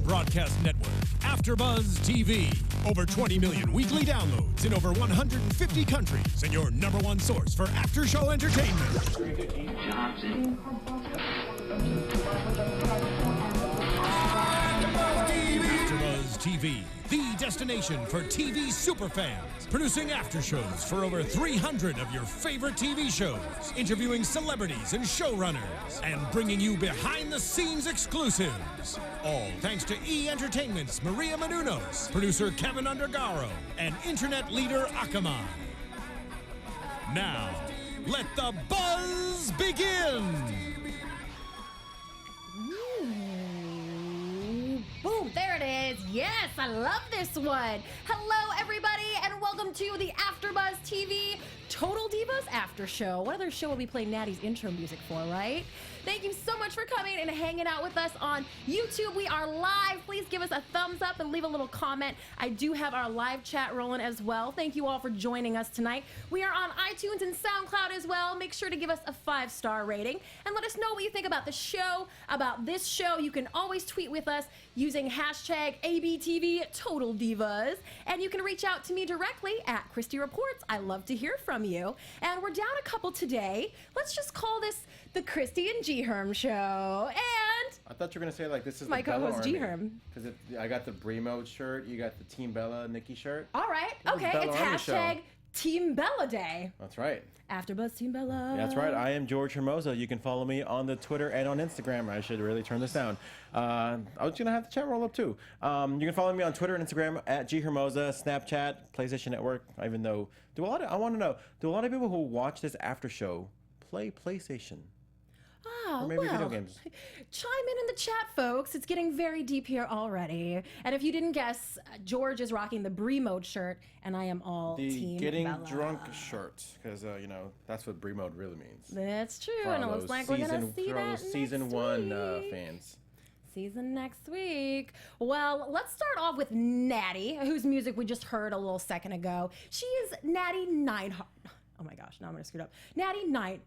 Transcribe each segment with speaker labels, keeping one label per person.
Speaker 1: broadcast network, AFTERBUZZ TV. Over 20 million weekly downloads in over 150 countries, and your #1 source for after-show entertainment. AFTERBUZZ TV, the destination for TV superfans, producing after shows for over 300 of your favorite TV shows, interviewing celebrities and showrunners, and bringing you behind-the-scenes exclusives. All thanks to E! Entertainment's Maria Menounos, producer Kevin Undergaro, and internet leader Akamai. Now, let the buzz begin!
Speaker 2: Boom, there it is. Yes, I love this one. Hello, everybody, and welcome to the AFTERBUZZ TV Total Divas After Show. What other show will we play Natty's intro music for, right? Thank you so much for coming and hanging out with us on YouTube. We are live. Please give us a thumbs up and leave a little comment. I do have our live chat rolling as well. Thank you all for joining us tonight. We are on iTunes and SoundCloud as well. Make sure to give us a 5-star rating and let us know what you think about the show, about this show. You can always tweet with us using hashtag ABTV Total Divas. And you can reach out to me directly at Christy Reports. I love to hear from you. And we're down a couple today. Let's just call this the Christy and G Herm show. And
Speaker 3: I thought you were gonna say like this is
Speaker 2: my
Speaker 3: the Bella
Speaker 2: co-host G Herm.
Speaker 3: Because I got the Bremo shirt, you got the Team Bella Nikki shirt.
Speaker 2: All right, okay,
Speaker 3: Bella
Speaker 2: it's
Speaker 3: Army
Speaker 2: hashtag
Speaker 3: show.
Speaker 2: Team Bella Day.
Speaker 3: That's right.
Speaker 2: AFTERBUZZ Team Bella.
Speaker 3: That's right. I am George Hermoza. You can follow me on the Twitter and on Instagram. I should really turn this down. I was gonna have the chat roll up too. You can follow me on Twitter and Instagram at G Hermoza, Snapchat, PlayStation Network. Even though I want to know, do a lot of people who watch this after show play PlayStation?
Speaker 2: Oh,
Speaker 3: or maybe
Speaker 2: well,
Speaker 3: video games.
Speaker 2: Chime in the chat, folks. It's getting very deep here already. And if you didn't guess, George is rocking the Brie Mode shirt, and I am all
Speaker 3: The
Speaker 2: Team
Speaker 3: Getting
Speaker 2: Bella.
Speaker 3: Drunk shirt, because that's what Brie Mode really means.
Speaker 2: That's true,
Speaker 3: For
Speaker 2: and it
Speaker 3: all
Speaker 2: looks
Speaker 3: those
Speaker 2: like we're gonna see
Speaker 3: for all
Speaker 2: that
Speaker 3: those season
Speaker 2: next
Speaker 3: 1
Speaker 2: week.
Speaker 3: fans.
Speaker 2: Season next week. Well, let's start off with Natty, whose music we just heard a little second ago. She is Natty Neidhart. Oh my gosh, now I'm gonna screw it up. Natty Neidhart.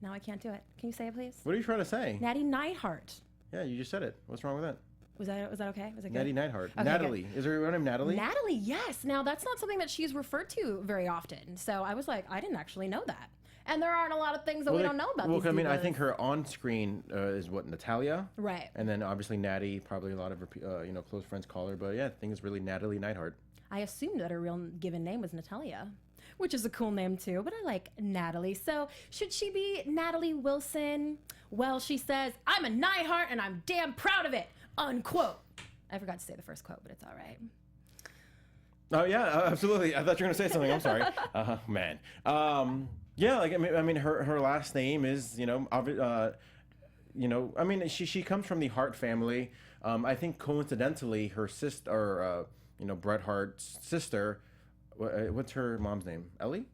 Speaker 2: Now I can't do it. Can you say it, please?
Speaker 3: What are you trying to say?
Speaker 2: Natty Neidhart.
Speaker 3: Yeah, you just said it. What's wrong with that?
Speaker 2: Was that okay? Was it good?
Speaker 3: Natty Neidhart.
Speaker 2: Okay,
Speaker 3: Natalie.
Speaker 2: good.
Speaker 3: Is her name Natalie?
Speaker 2: Natalie, yes. Now, that's not something that she's referred to very often. So I was like, I didn't actually know that. And there aren't a lot of things that we don't know about these
Speaker 3: I mean, I
Speaker 2: divas.
Speaker 3: think her on-screen is what, Natalya?
Speaker 2: Right.
Speaker 3: And then obviously Natty, probably a lot of her close friends call her. But yeah, I think it's really Natalie Neidhart.
Speaker 2: I assumed that her real given name was Natalya, which is a cool name too, but I like Natalie. So should she be Natalie Wilson? Well, she says, I'm a Neidhart and I'm damn proud of it, unquote. I forgot to say the first quote, but it's all right.
Speaker 3: Oh yeah, absolutely. I thought you were gonna say something. I'm sorry. Man. Yeah, like I mean, her last name is I mean, she comes from the Hart family. I think coincidentally, her sister, or Bret Hart's sister, what's her mom's name? Ellie.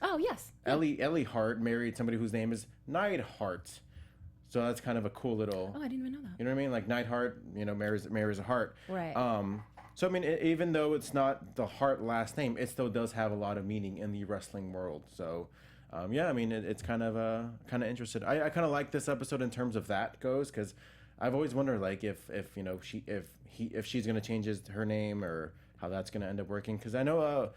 Speaker 2: Oh yes.
Speaker 3: Ellie Hart married somebody whose name is Neidhart. So that's kind of a cool little.
Speaker 2: Oh, I didn't even know that.
Speaker 3: You know what I mean? Like Neidhart, marries a Hart.
Speaker 2: Right.
Speaker 3: So I mean, even though it's not the Hart last name, it still does have a lot of meaning in the wrestling world. So, yeah, I mean, it's kind of interested. I kind of like this episode in terms of that goes, because I've always wondered like if she's gonna change her name or how that's gonna end up working. Because I know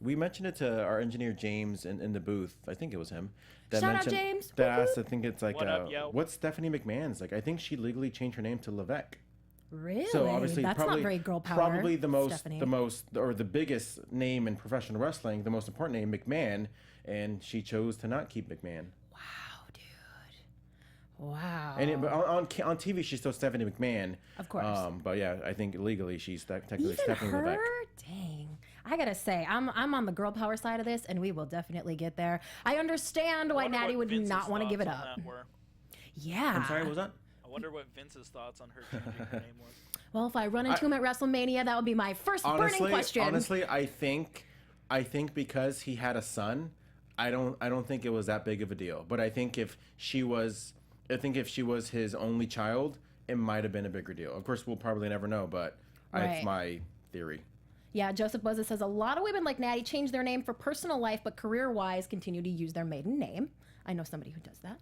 Speaker 3: we mentioned it to our engineer James in the booth. I think it was him.
Speaker 2: Shout out James.
Speaker 3: That asked. I think it's like
Speaker 4: What up, yo?
Speaker 3: what's Stephanie McMahon's like? I think she legally changed her name to Levesque.
Speaker 2: Really?
Speaker 3: So obviously,
Speaker 2: that's
Speaker 3: probably,
Speaker 2: not very girl power.
Speaker 3: Probably the
Speaker 2: Stephanie.
Speaker 3: most, or the biggest name in professional wrestling, the most important name, McMahon, and she chose to not keep McMahon.
Speaker 2: Wow, dude. Wow.
Speaker 3: And but on TV, she's still Stephanie McMahon.
Speaker 2: Of course.
Speaker 3: But yeah, I think legally she's technically
Speaker 2: Even
Speaker 3: Stephanie
Speaker 2: her?
Speaker 3: Levesque.
Speaker 2: Dang. I gotta say, I'm on the girl power side of this, and we will definitely get there. I understand why Natty would not want to give it up. Yeah.
Speaker 3: I'm sorry, what was that?
Speaker 4: I wonder what Vince's thoughts on her changing her name was.
Speaker 2: Well, if I run into him at WrestleMania, that would be my first burning question.
Speaker 3: Honestly, I think because he had a son, I don't think it was that big of a deal. But I think if she was his only child, it might have been a bigger deal. Of course, we'll probably never know, but it's my theory.
Speaker 2: Yeah, Joseph Buzza says a lot of women like Natty change their name for personal life, but career-wise continue to use their maiden name. I know somebody who does that.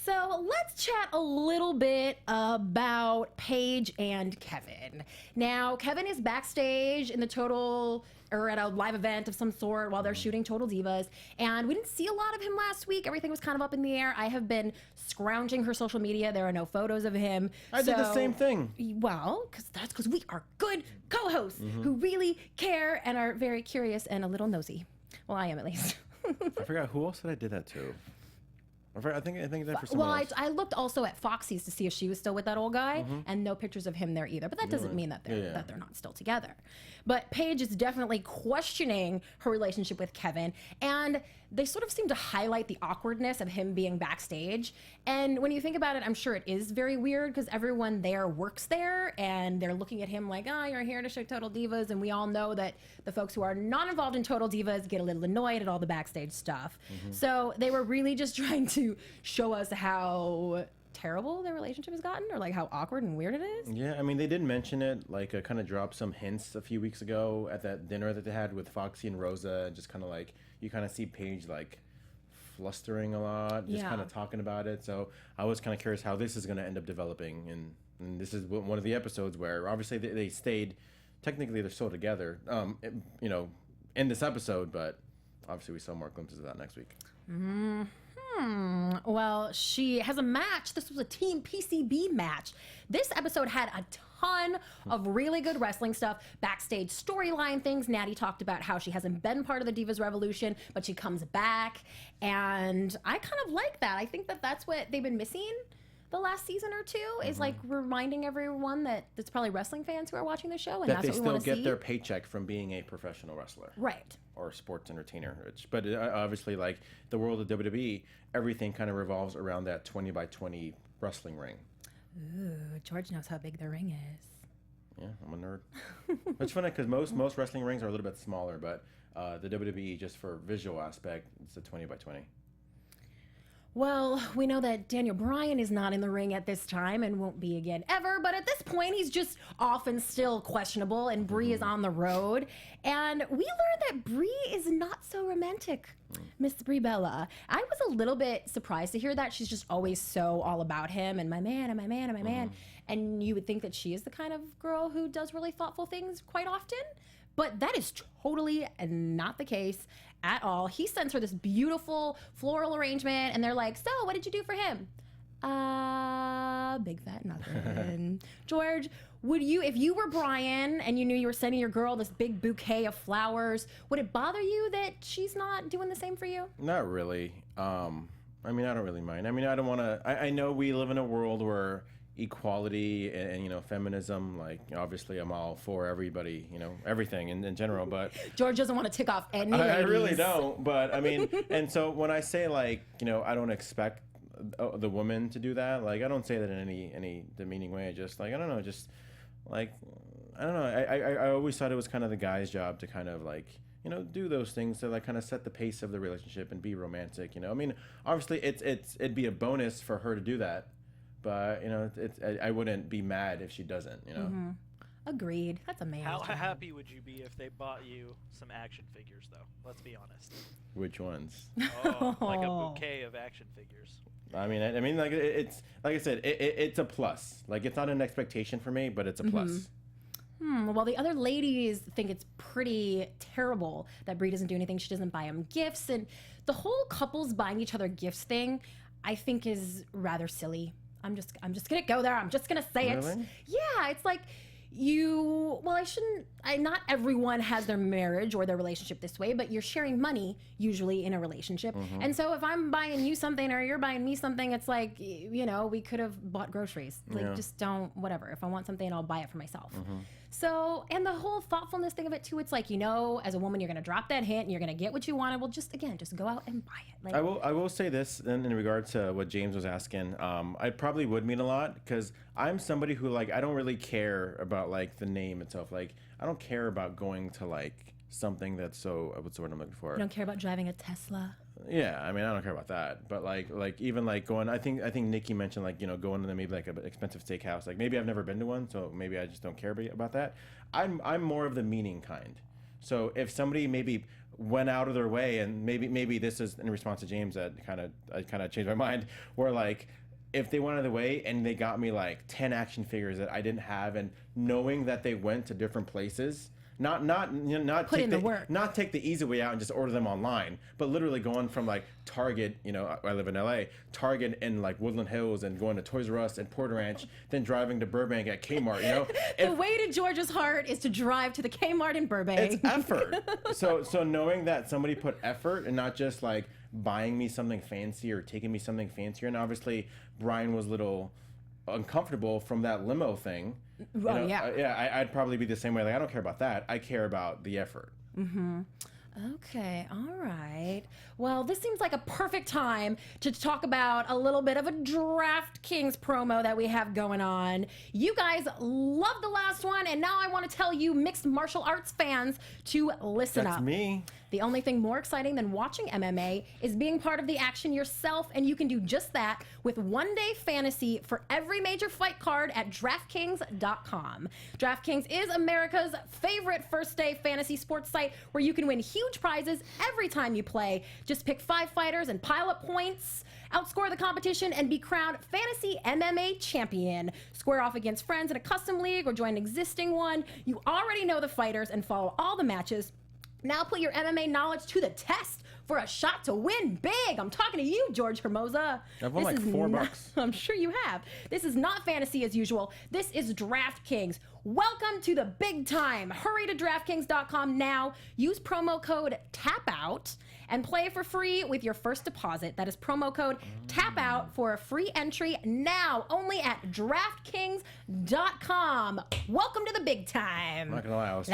Speaker 2: So let's chat a little bit about Paige and Kevin. Now, Kevin is backstage in the Total, or at a live event of some sort while they're shooting Total Divas, and we didn't see a lot of him last week. Everything was kind of up in the air. I have been scrounging her social media. There are no photos of him.
Speaker 3: I did the same thing.
Speaker 2: Well, because we are good co-hosts who really care and are very curious and a little nosy. Well, I am at least.
Speaker 3: I forgot who else did I did that to. I think that for someone else.
Speaker 2: I looked also at Foxy's to see if she was still with that old guy, and no pictures of him there either. But that doesn't mean that they're not still together. But Paige is definitely questioning her relationship with Kevin, and they sort of seem to highlight the awkwardness of him being backstage. And when you think about it, I'm sure it is very weird because everyone there works there, and they're looking at him like, "Oh, you're here to show Total Divas," and we all know that the folks who are not involved in Total Divas get a little annoyed at all the backstage stuff. So they were really just trying to show us how terrible their relationship has gotten, or like how awkward and weird it is.
Speaker 3: Yeah, I mean, they did mention it, like kind of dropped some hints a few weeks ago at that dinner that they had with Foxy and Rosa, just kind of like, you kind of see Paige like flustering a lot, just kind of talking about it. So I was kind of curious how this is going to end up developing, and this is one of the episodes where obviously they stayed, technically they're still together, you know, in this episode, but obviously we saw more glimpses of that next week.
Speaker 2: Well, she has a match. This was a Team PCB match. This episode had a ton of really good wrestling stuff, backstage storyline things. Natty talked about how she hasn't been part of the Divas Revolution, but she comes back. And I kind of like that. I think that that's what they've been missing the last season or two, is like reminding everyone that it's probably wrestling fans who are watching the show, and
Speaker 3: that
Speaker 2: that's
Speaker 3: they
Speaker 2: what we want
Speaker 3: still
Speaker 2: to
Speaker 3: get
Speaker 2: see.
Speaker 3: their paycheck from being a professional wrestler.
Speaker 2: Right.
Speaker 3: Or sports entertainer. But obviously, like the world of WWE, everything kind of revolves around that 20 by 20 wrestling ring.
Speaker 2: Ooh, George knows how big the ring is.
Speaker 3: Yeah, I'm a nerd. It's funny because most wrestling rings are a little bit smaller, but the WWE, just for visual aspect, it's a 20 by 20.
Speaker 2: Well, we know that Daniel Bryan is not in the ring at this time and won't be again ever, but at this point he's just often still questionable, and Brie is on the road. And we learned that Brie is not so romantic, Miss Brie Bella. I was a little bit surprised to hear that. She's just always so all about him and my man and my man and my man. And you would think that she is the kind of girl who does really thoughtful things quite often. But that is totally not the case at all. He sends her this beautiful floral arrangement, and they're like, "So, what did you do for him?" Big fat nothing. George, would you, if you were Brian and you knew you were sending your girl this big bouquet of flowers, would it bother you that she's not doing the same for you?
Speaker 3: Not really. I mean, I don't really mind. I mean, I don't want to. I know we live in a world where equality and you know, feminism, like obviously I'm all for everybody, you know, everything in general, but
Speaker 2: George doesn't want to tick off any
Speaker 3: I
Speaker 2: ladies.
Speaker 3: really don't. But I mean, and so when I say, like, you know, I don't expect the woman to do that, like I don't say that in any demeaning way. Just like, I don't know, just like, I don't know, I always thought it was kind of the guy's job to kind of like, you know, do those things to like kind of set the pace of the relationship and be romantic, you know. I mean, obviously it'd be a bonus for her to do that, but you know, I wouldn't be mad if she doesn't, you know.
Speaker 2: Agreed. That's a man's
Speaker 4: How
Speaker 2: job.
Speaker 4: happy would you be if they bought you some action figures, though? Let's be honest.
Speaker 3: Which ones?
Speaker 4: Oh, like a bouquet of action figures.
Speaker 3: I mean, like it's like I said, it's a plus. Like it's not an expectation for me, but it's a plus.
Speaker 2: Well, the other ladies think it's pretty terrible that Brie doesn't do anything. She doesn't buy them gifts, and the whole couples buying each other gifts thing, I think, is rather silly. I'm just gonna go there. I'm just gonna say it. Yeah, it's like not everyone has their marriage or their relationship this way, but you're sharing money usually in a relationship. And so if I'm buying you something or you're buying me something, it's like, you know, we could have bought groceries. Like, just don't, whatever. If I want something, I'll buy it for myself. So, and the whole thoughtfulness thing of it too, it's like, you know, as a woman, you're going to drop that hint and you're going to get what you wanted. Well, just go out and buy it. Like,
Speaker 3: I will say this in regard to what James was asking. I probably would mean a lot because I'm somebody who, like, I don't really care about like the name itself. Like, I don't care about going to like something that's so, what's the word I'm looking for?
Speaker 2: You don't care about driving a Tesla?
Speaker 3: Yeah, I mean, I don't care about that, but like even like going, I think Nikki mentioned, like, you know, going to maybe like an expensive steakhouse. Like maybe I've never been to one, so maybe I just don't care about that. I'm more of the meaning kind. So if somebody maybe went out of their way, and maybe this is in response to James that I kind of changed my mind, where like if they went out of the way and they got me like 10 action figures that I didn't have, and knowing that they went to different places. Not
Speaker 2: Put in the work.
Speaker 3: Not take the easy way out and just order them online, but literally going from like Target, I live in LA, Target in like Woodland Hills, and going to Toys R Us and Porter Ranch, then driving to Burbank at Kmart,
Speaker 2: The way to George's heart is to drive to the Kmart in Burbank.
Speaker 3: It's effort. So knowing that somebody put effort and not just like buying me something fancy or taking me something fancier, and obviously Brian was a little uncomfortable from that limo thing. I'd probably be the same way. Like, I don't care about that. I care about the effort.
Speaker 2: Okay, all right. Well, this seems like a perfect time to talk about a little bit of a Draftkings promo that we have going on. You guys loved the last one, and now I want to tell you mixed martial arts fans to listen up.
Speaker 3: That's me.
Speaker 2: The only thing more exciting than watching MMA is being part of the action yourself, and you can do just that with one-day fantasy for every major fight card at DraftKings.com. DraftKings is America's favorite first-day fantasy sports site where you can win huge prizes every time you play. Just pick 5 fighters and pile up points, outscore the competition, and be crowned Fantasy MMA Champion. Square off against friends in a custom league or join an existing one. You already know the fighters and follow all the matches. Now put your MMA knowledge to the test for a shot to win big. I'm talking to you, George Hermoza.
Speaker 3: I've won like $4.
Speaker 2: I'm sure you have. This is not fantasy as usual. This is DraftKings. Welcome to the big time. Hurry to DraftKings.com now. Use promo code TAPOUT and play for free with your first deposit. That is promo code TAPOUT for a free entry now, only at DraftKings.com. Welcome to the big time.
Speaker 3: I'm not gonna lie, I was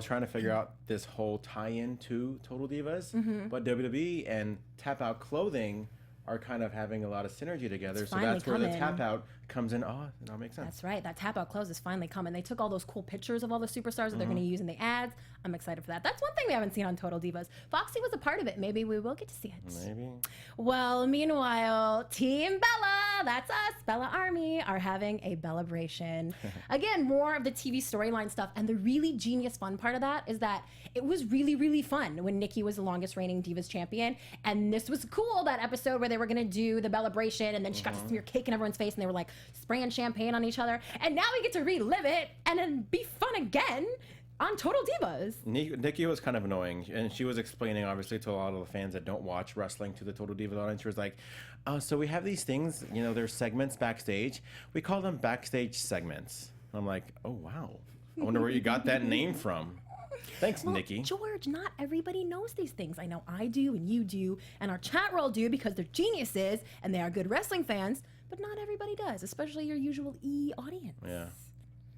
Speaker 3: trying to figure out this whole tie-in to Total Divas, but WWE and Tap Out Clothing are kind of having a lot of synergy together, so that's where the Tap Out comes in. Oh, that makes sense.
Speaker 2: That's right. That Tap Out clothes is finally coming. They took all those cool pictures of all the superstars that they're going to use in the ads. I'm excited for that. That's one thing we haven't seen on Total Divas. Foxy was a part of it. Maybe we will get to see it.
Speaker 3: Maybe.
Speaker 2: Well, meanwhile, Team Bella, that's us, Bella Army, are having a Bellabration. Again, more of the TV storyline stuff. And the really genius fun part of that is that it was really, really fun when Nikki was the longest reigning Divas champion. And this was cool, that episode where they were going to do the Bellabration, and then she got to smear cake in everyone's face, and they were like spraying champagne on each other. And now we get to relive it and then be fun again on Total Divas.
Speaker 3: Nikki was kind of annoying, and she was explaining, obviously, to a lot of the fans that don't watch wrestling, to the Total Divas audience. She was like, so we have these things, there's segments backstage. We call them backstage segments. I'm like, oh, wow. I wonder where you got that name from. Thanks, Nikki.
Speaker 2: George, not everybody knows these things. I know I do, and you do, and our chat roll do, because they're geniuses, and they are good wrestling fans, but not everybody does, especially your usual audience.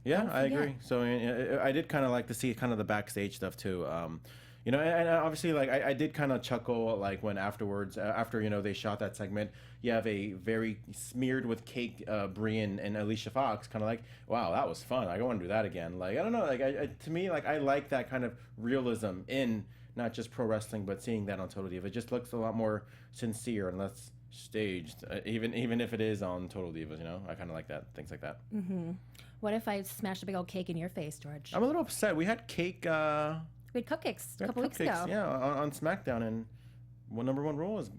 Speaker 3: Yeah, I agree. So I did kind of like to see kind of the backstage stuff too. And obviously, like I did kind of chuckle, like when afterwards, after they shot that segment, you have a very smeared with cake Brie and Alicia Fox, kind of like, wow, that was fun. I want to do that again. Like, I don't know, like to me, like I like that kind of realism in not just pro wrestling, but seeing that on Total Diva. It just looks a lot more sincere and less staged, even if it is on Total Divas. I kind of like that, things like that.
Speaker 2: What if I smashed a big old cake in your face, George?
Speaker 3: I'm a little upset. We had cake.
Speaker 2: We had cupcakes a couple weeks ago.
Speaker 3: Yeah, on SmackDown, and number one rule is,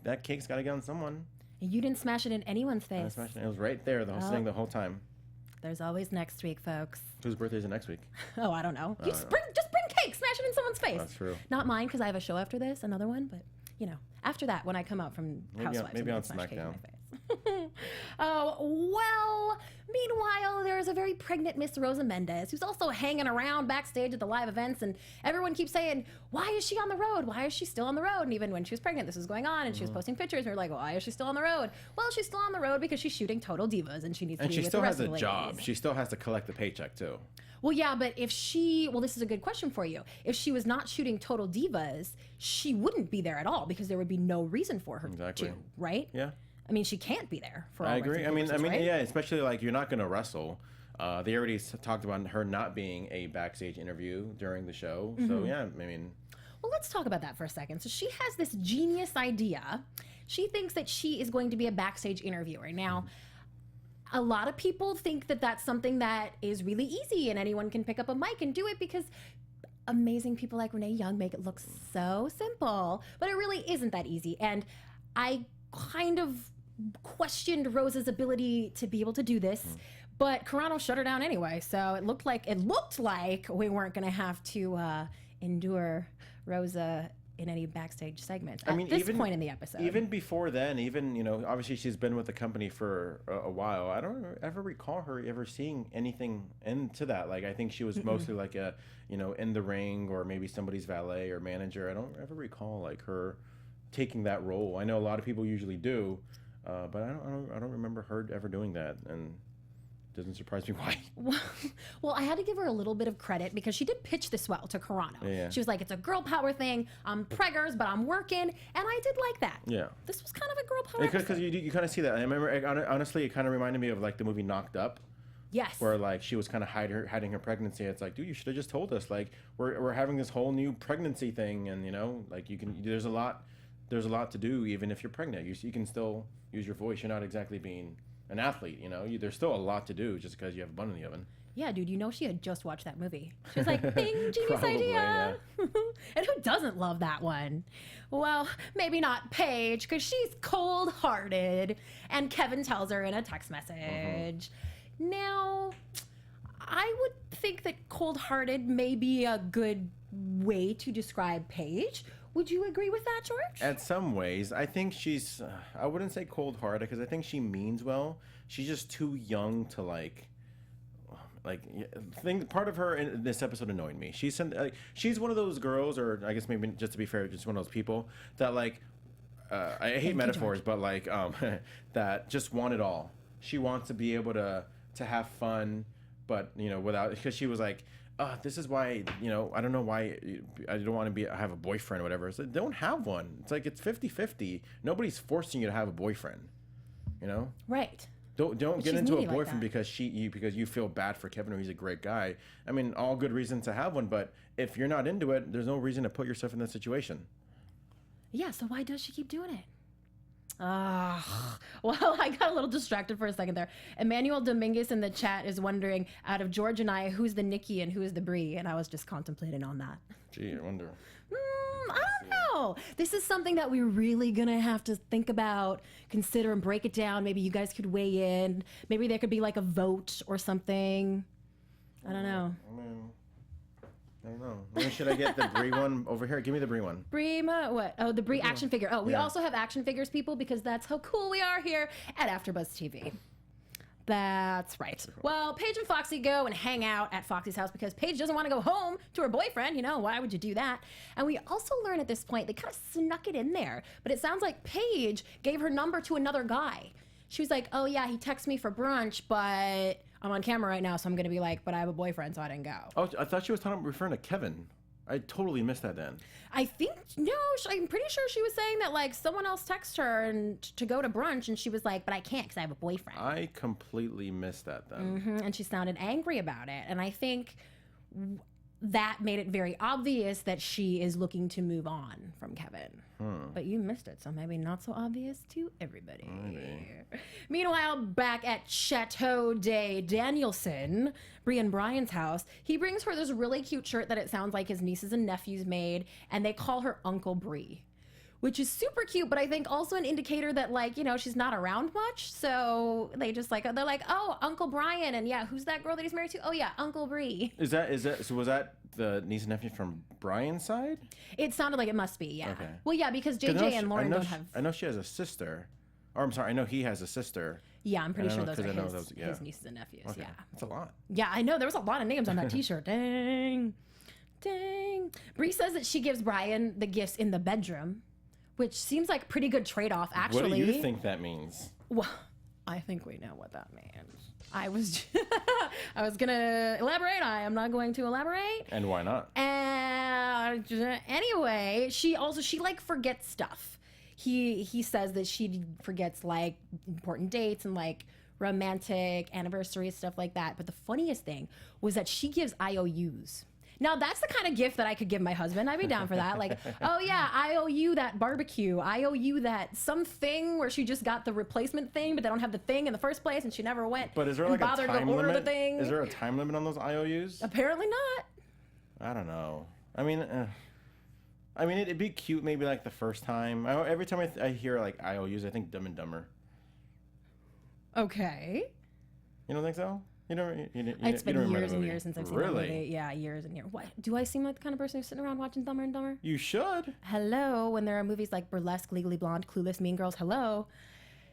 Speaker 3: that cake's got to get on someone.
Speaker 2: And you didn't smash it in anyone's face.
Speaker 3: I smashed it. It was right there, sitting the whole time.
Speaker 2: There's always next week, folks.
Speaker 3: Whose birthday is it next week?
Speaker 2: Oh, I don't know. Just bring cake, smash it in someone's face.
Speaker 3: That's true.
Speaker 2: Not mine, because I have a show after this, another one, but after that, when I come out from Housewives,
Speaker 3: maybe on
Speaker 2: smash cake in
Speaker 3: SmackDown.
Speaker 2: my face. Oh, well, meanwhile, there is a very pregnant Miss Rosa Mendez who's also hanging around backstage at the live events, and everyone keeps saying, why is she on the road? Why is she still on the road? And even when she was pregnant, this was going on, and she was posting pictures, and we were like, why is she still on the road? Well, she's still on the road because she's shooting Total Divas, and she needs to be with the rest of the ladies.
Speaker 3: And she still has a job. She still has to collect the paycheck, too.
Speaker 2: Well, yeah, but this is a good question for you. If she was not shooting Total Divas, she wouldn't be there at all, because there would be no reason for her to, right?
Speaker 3: Yeah.
Speaker 2: I mean, she can't be there for all
Speaker 3: I agree. I mean,
Speaker 2: right?
Speaker 3: Yeah, especially like you're not going to wrestle. They already talked about her not being a backstage interview during the show. So, yeah, I mean.
Speaker 2: Well, let's talk about that for a second. So she has this genius idea. She thinks that she is going to be a backstage interviewer. Now, a lot of people think that that's something that is really easy and anyone can pick up a mic and do it, because amazing people like Renee Young make it look so simple, but it really isn't that easy. And I kind of questioned Rosa's ability to be able to do this, but Carano shut her down anyway. So it looked like we weren't going to have to endure Rosa in any backstage segment at this point in the episode.
Speaker 3: Even before then, obviously she's been with the company for a while. I don't ever recall her ever seeing anything into that. Like, I think she was mostly like in the ring or maybe somebody's valet or manager. I don't ever recall like her taking that role. I know a lot of people usually do, but I don't remember her ever doing that, and it doesn't surprise me why.
Speaker 2: Well, I had to give her a little bit of credit because she did pitch this well to Carano.
Speaker 3: Yeah.
Speaker 2: She was like, it's a girl power thing. I'm preggers, but I'm working, and I did like that.
Speaker 3: Yeah.
Speaker 2: This was kind of a girl power
Speaker 3: because you kind of see that. I remember, honestly, it kind of reminded me of like the movie Knocked Up.
Speaker 2: Yes.
Speaker 3: Where like she was kind of hiding her pregnancy. It's like, dude, you should have just told us. Like, we're having this whole new pregnancy thing, and like there's a lot to do even if you're pregnant. You can still use your voice. You're not exactly being an athlete, there's still a lot to do just because you have a bun in the oven.
Speaker 2: Yeah, dude, she had just watched that movie. She was like, bing, genius
Speaker 3: Probably,
Speaker 2: idea.
Speaker 3: Yeah.
Speaker 2: And who doesn't love that one? Well, maybe not Paige, because she's cold-hearted, and Kevin tells her in a text message. Now, I would think that cold-hearted may be a good way to describe Paige. Would you agree with that, George?
Speaker 3: At some ways. I think she's, I wouldn't say cold-hearted because I think she means well. She's just too young to part of her in this episode annoyed me. She's one of those girls, or I guess maybe just to be fair, just one of those people that I hate metaphors, but that just want it all. She wants to be able to have fun, but without, because she was like, this is why, I don't know why I don't want to have a boyfriend or whatever. So don't have one. It's like, it's 50-50. Nobody's forcing you to have a boyfriend,
Speaker 2: Right.
Speaker 3: Don't get into a boyfriend because you feel bad for Kevin or he's a great guy. I mean, all good reasons to have one, but if you're not into it, there's no reason to put yourself in that situation.
Speaker 2: Yeah, so why does she keep doing it? Well, I got a little distracted for a second there. Emmanuel Dominguez in the chat is wondering, out of George and I, who's the Nikki and who's the Brie? And I was just contemplating on that.
Speaker 3: Gee, I wonder.
Speaker 2: I don't know. This is something that we're really going to have to think about, consider, and break it down. Maybe you guys could weigh in. Maybe there could be like a vote or something. I don't know.
Speaker 3: I don't know. When should I get the Brie one over here? Give me the Brie one.
Speaker 2: What? Oh, the Brie action figure. Oh, we also have action figures, people, because that's how cool we are here at AfterBuzz TV. That's right. Well, Paige and Foxy go and hang out at Foxy's house because Paige doesn't want to go home to her boyfriend. Why would you do that? And we also learn at this point, they kind of snuck it in there, but it sounds like Paige gave her number to another guy. She was like, oh yeah, he texted me for brunch, but I'm on camera right now, so I'm going to be like, but I have a boyfriend, so I didn't go. Oh,
Speaker 3: I thought she was referring to Kevin. I totally missed that then.
Speaker 2: I think, no, I'm pretty sure she was saying that, someone else texted her and to go to brunch, and she was like, but I can't because I have a boyfriend.
Speaker 3: I completely missed that then.
Speaker 2: And she sounded angry about it. And I think that made it very obvious that she is looking to move on from Kevin. But you missed it, so maybe not so obvious to everybody.
Speaker 3: Maybe.
Speaker 2: Meanwhile, back at Chateau de Danielson, Brie and Brian's house, he brings her this really cute shirt that it sounds like his nieces and nephews made, and they call her Uncle Brie, which is super cute, but I think also an indicator that, she's not around much. So they just they're like, oh, Uncle Brian, and yeah, who's that girl that he's married to? Oh yeah, Uncle Brie.
Speaker 3: So was that the niece and nephew from Brian's side?
Speaker 2: It sounded like it must be, yeah.
Speaker 3: Okay.
Speaker 2: Well, yeah, because JJ and Lauren don't have.
Speaker 3: I know she has a sister. Or I'm sorry, I know he has a sister.
Speaker 2: Yeah, I'm pretty sure those are his nieces and nephews.
Speaker 3: Okay.
Speaker 2: Yeah.
Speaker 3: That's a lot.
Speaker 2: Yeah, I know. There was a lot of names on that t-shirt. Dang. Brie says that she gives Brian the gifts in the bedroom, which seems like pretty good trade-off, actually.
Speaker 3: What do you think that means?
Speaker 2: Well, I think we know what that means. I was gonna elaborate. I am not going to elaborate.
Speaker 3: And why not?
Speaker 2: Anyway, she forgets stuff. He says that she forgets important dates and romantic anniversaries, stuff like that. But the funniest thing was that she gives IOUs. Now, that's the kind of gift that I could give my husband. I'd be down for that. Oh, yeah, I owe you that barbecue. I owe you that something where she just got the replacement thing, but they don't have the thing in the first place, and she never went
Speaker 3: but is there
Speaker 2: bothered
Speaker 3: a time
Speaker 2: to order
Speaker 3: limit?
Speaker 2: the thing.
Speaker 3: Is there a time limit on those IOUs?
Speaker 2: Apparently not.
Speaker 3: I don't know. I mean, it'd be cute maybe like the first time. Every time I hear like IOUs, I think Dumb and Dumber.
Speaker 2: Okay.
Speaker 3: You don't think so?
Speaker 2: It's been years and years since I've seen that movie. Yeah, years and years. What? Do I seem like the kind of person who's sitting around watching Dumber and Dumber?
Speaker 3: You should.
Speaker 2: Hello, when there are movies like Burlesque, Legally Blonde, Clueless, Mean Girls, hello.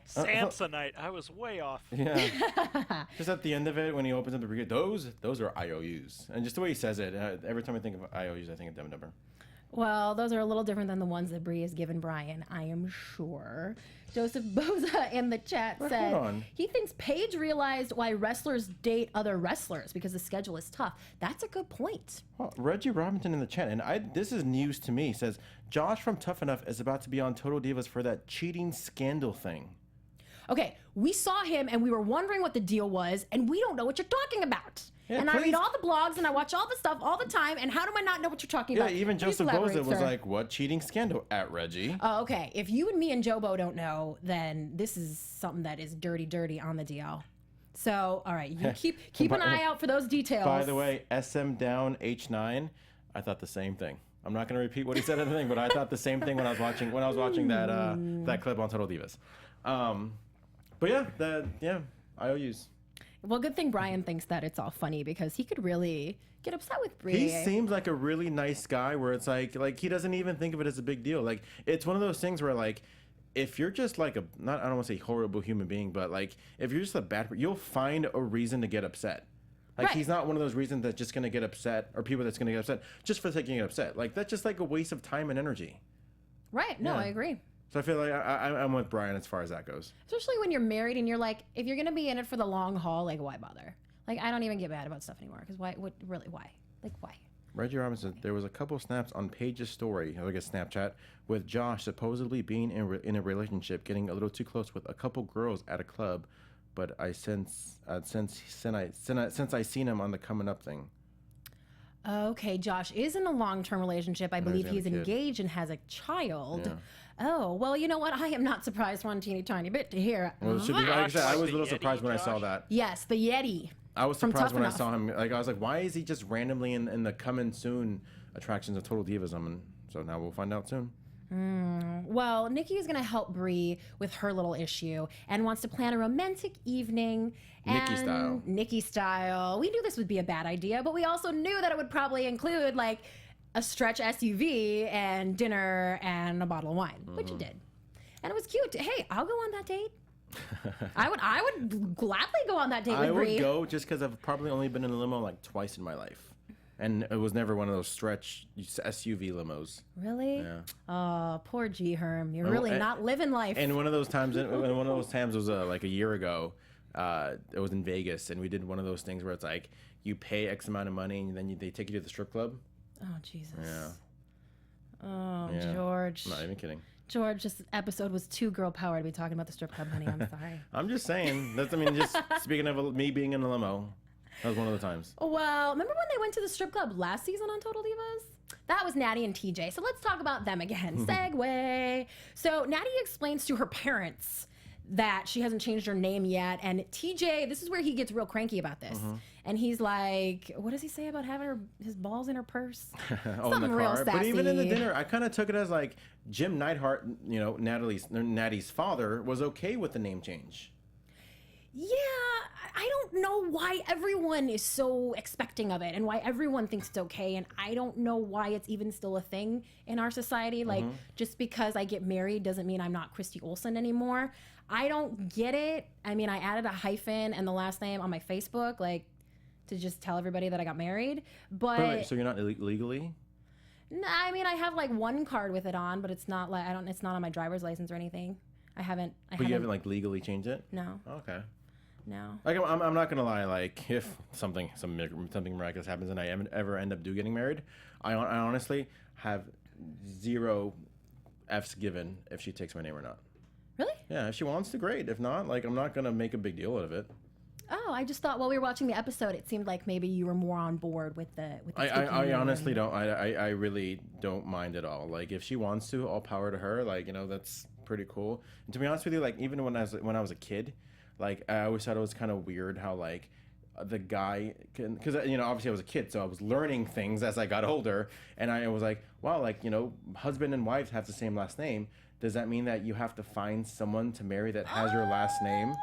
Speaker 4: Samsonite. I was way off.
Speaker 3: Yeah. Just at the end of it, when he opens up the brigade, those are IOUs. And just the way he says it, every time I think of IOUs, I think of Dumb and Dumber.
Speaker 2: Well, those are a little different than the ones that Bree has given Brian, I am sure. Joseph Boza in the chat said he thinks Paige realized why wrestlers date other wrestlers because the schedule is tough. That's a good point.
Speaker 3: Well, Reggie Robinson in the chat, and this is news to me, says Josh from Tough Enough is about to be on Total Divas for that cheating scandal thing.
Speaker 2: Okay, we saw him and we were wondering what the deal was, and we don't know what you're talking about. Yeah, and please. I read all the blogs and I watch all the stuff all the time, and how do I not know what you're talking about?
Speaker 3: Yeah, even Joseph Boza was like, what cheating scandal at Reggie?
Speaker 2: Oh, okay. If you and me and Jobo don't know, then this is something that is dirty on the DL. So, all right, you keep an eye out for those details.
Speaker 3: By the way, SM down H9, I thought the same thing. I'm not going to repeat what he said in the thing, but I thought the same thing when I was watching that clip on Total Divas. But yeah, IOUs.
Speaker 2: Well, good thing Brian thinks that it's all funny because he could really get upset with Brie.
Speaker 3: He seems like a really nice guy where it's like he doesn't even think of it as a big deal. Like, it's one of those things where like, if you're just like I don't want to say horrible human being, but like if you're just a bad person, you'll find a reason to get upset. Like, right. He's not one of those reasons that's just going to get upset, or people that's going to get upset just for getting upset. Like, that's just like a waste of time and energy.
Speaker 2: Right. No, I agree.
Speaker 3: So I feel like I'm with Brian as far as that goes.
Speaker 2: Especially when you're married and you're like, if you're going to be in it for the long haul, like, why bother? Like, I don't even get mad about stuff anymore. Because why? Like, why?
Speaker 3: Reggie Robinson, there was a couple snaps on Paige's story, I guess Snapchat, with Josh supposedly being in a relationship, getting a little too close with a couple girls at a club. But since I seen him on the coming up thing.
Speaker 2: Okay, Josh is in a long-term relationship. I believe he's engaged and has a child. Yeah. Oh, well, you know what? I am not surprised one teeny tiny bit to hear.
Speaker 3: Well, it should be, like I said, I was a little surprised when I saw that.
Speaker 2: Yes, the Yeti.
Speaker 3: I was surprised when I saw him. Like, I was like, why is he just randomly in the coming soon attractions of Total Divas? So now we'll find out soon.
Speaker 2: Well, Nikki is going to help Brie with her little issue and wants to plan a romantic evening. Nikki style. We knew this would be a bad idea, but we also knew that it would probably include like a stretch SUV and dinner and a bottle of wine, which it did. And it was cute. Hey, I'll go on that date. I would gladly go on that date with Brie.
Speaker 3: I would go just because I've probably only been in a limo like twice in my life. And it was never one of those stretch SUV limos.
Speaker 2: Really? Yeah. Oh, poor G Herm. You're really not living life.
Speaker 3: And one of those times, was like a year ago. It was in Vegas, and we did one of those things where it's like you pay X amount of money, and then they take you to the strip club.
Speaker 2: Oh, Jesus.
Speaker 3: Yeah.
Speaker 2: Oh, yeah. George.
Speaker 3: I'm not even kidding.
Speaker 2: George, this episode was too girl power to be talking about the strip club, honey. I'm sorry.
Speaker 3: I'm just saying. Just speaking of me being in a limo. That was one of the times.
Speaker 2: Well, remember when they went to the strip club last season on Total Divas? That was Natty and TJ. So let's talk about them again. Segue. So Natty explains to her parents that she hasn't changed her name yet. And TJ, this is where he gets real cranky about this. And he's like, what does he say about having his balls in her purse?
Speaker 3: In the car. But even in the dinner, I kind of took it as like Jim Neidhart, Natty's father, was okay with the name change.
Speaker 2: Yeah, I don't know why everyone is so expecting of it and why everyone thinks it's okay. And I don't know why it's even still a thing in our society. Like, just because I get married doesn't mean I'm not Christy Olson anymore. I don't get it. I mean, I added a hyphen and the last name on my Facebook, like, to just tell everybody that I got married. But
Speaker 3: so you're not legally?
Speaker 2: No, I mean, I have like one card with it on, but it's not like it's not on my driver's license or anything. But you haven't like legally changed it? No.
Speaker 3: Okay.
Speaker 2: No.
Speaker 3: Like, I'm not gonna lie. Like, if something miraculous happens and I ever end up getting married, I honestly have 0 F's given if she takes my name or not.
Speaker 2: Really?
Speaker 3: Yeah. If she wants to, great. If not, like, I'm not gonna make a big deal out of it.
Speaker 2: Oh, I just thought while we were watching the episode, it seemed like maybe you were more on board with the.
Speaker 3: I honestly don't. I really don't mind at all. Like, if she wants to, all power to her. Like, that's pretty cool. And to be honest with you, like, even when I was a kid. Like, I always thought it was kind of weird how, like, the guy because obviously I was a kid, so I was learning things as I got older, and I was like, wow, like husband and wife have the same last name. Does that mean that you have to find someone to marry that has your last name?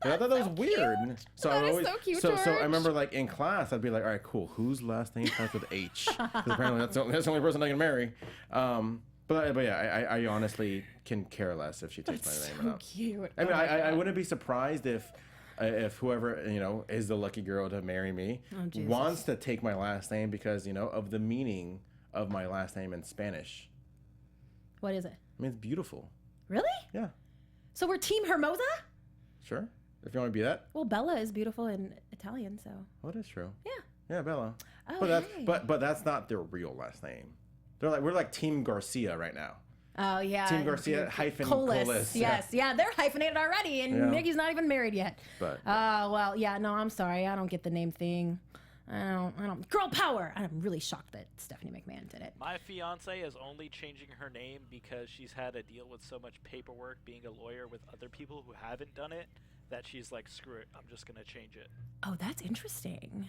Speaker 3: And I thought that was weird. So
Speaker 2: That
Speaker 3: I
Speaker 2: is
Speaker 3: always,
Speaker 2: so cute,
Speaker 3: so I
Speaker 2: George.
Speaker 3: remember like in class I'd be like, all right, cool. Whose last name starts with H? 'Cause apparently that's the only person I can marry. But yeah, I honestly can care less if she takes my name or not.
Speaker 2: Cute.
Speaker 3: I mean, I wouldn't be surprised if whoever is the lucky girl to marry me wants to take my last name because of the meaning of my last name in Spanish.
Speaker 2: What is it?
Speaker 3: I mean, it's beautiful.
Speaker 2: Really?
Speaker 3: Yeah.
Speaker 2: So we're Team Hermoza?
Speaker 3: Sure. If you want to be that.
Speaker 2: Well, Bella is beautiful in Italian, so.
Speaker 3: Well, that is true.
Speaker 2: Yeah.
Speaker 3: Yeah, Bella.
Speaker 2: Oh,
Speaker 3: but that's
Speaker 2: hey.
Speaker 3: but that's not their real last name. We're like Team Garcia right now.
Speaker 2: Oh, yeah.
Speaker 3: Team Garcia hyphen
Speaker 2: Colas.
Speaker 3: Colas.
Speaker 2: Yes. Yeah, they're hyphenated already, and
Speaker 3: Yeah.
Speaker 2: Mickey's not even married yet.
Speaker 3: But
Speaker 2: Well, yeah, no, I'm sorry. I don't get the name thing. I don't. Girl power. I'm really shocked that Stephanie McMahon did it.
Speaker 4: My fiance is only changing her name because she's had to deal with so much paperwork being a lawyer with other people who haven't done it that she's like, screw it, I'm just going to change it.
Speaker 2: Oh, that's interesting.